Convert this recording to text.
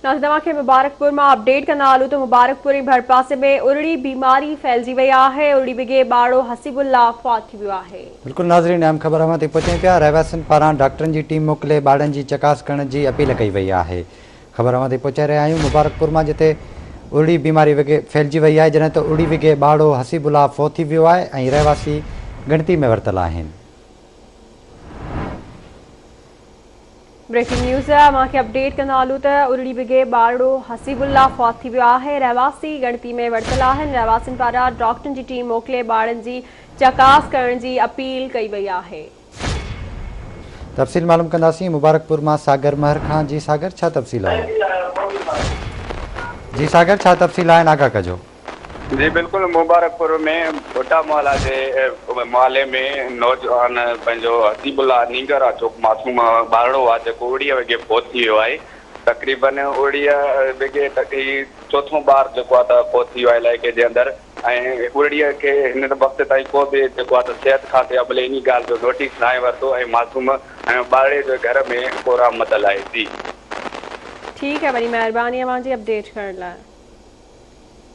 नाज़ तव्हांखे मुबारकपुर में अपडेट कंदा हलूं तो मुबारकपुर भरपासे में उरड़ी बीमारी फैलजी वही है। उरड़ी बिगे बाड़ो हसीबुल्ला फौत थी वियो है। बिल्कुल नाज़रीन, अहम ख़बर अवां ते पहुचायूं पिया। रहवासियुनि पारां डॉक्टरनि जी टीम मोकिले ॿारनि जी चकास करण जी अपील कई वई आहे। ख़बर अवां ते पहुचाए रहिया आहियूं मुबारकपुर मां, जिते उरड़ी बीमारी विगे फैलजी वई आहे, जॾहिं त उरड़ी विगे ॿाड़ो हसीबुल्ला फौत थी वियो आहे ऐं रहवासी गिणती में वरितल आहिनि। ब्रेकिंग न्यूज़ मांखे अपडेट कंदा हलूं तो उरड़ी बिगे बाड़ो हसीबुल्ला फौत थी वियो है। रहवासी गणती में वरितल आहिनि। रहवासियुनि पारां डॉक्टरनि जी टीम मोकिले ॿारनि जी चकास करण जी अपील कई वई आहे। तफ़सील मालूम कंदासीं मुबारकपुर मां सागर महर खां। जी सागर, छा तफ़सील आहे? जी सागर, छा तफ़सील आहिनि, आगाह कजो। जी बिल्कुल, मुबारकपुर में भुट्टा मोहल्ला के मोहल्ले में नौजवान पंहिंजो हसीबुल्ला नींगरा चौक मासूम ॿारड़ो आहे जेको उड़ीअ वगे फौत थी वियो आहे। तक़रीबन उड़ीअ वगे चौथों ॿार जेको आहे त फौत थी वियो आहे इलाइक़े जे अंदरि। ऐं उड़ीअ खे हिन वक़्त ताईं को बि जेको आहे त सिहत खाते अबले इन ॻाल्हि जो नोटिस न आहे वरितो ऐं मासूम ऐं ॿारड़े जे घर में कोरा मदल आहे। जी ठीक है, वरी मेहरबानी अवां जी अपडेट करण लाइ।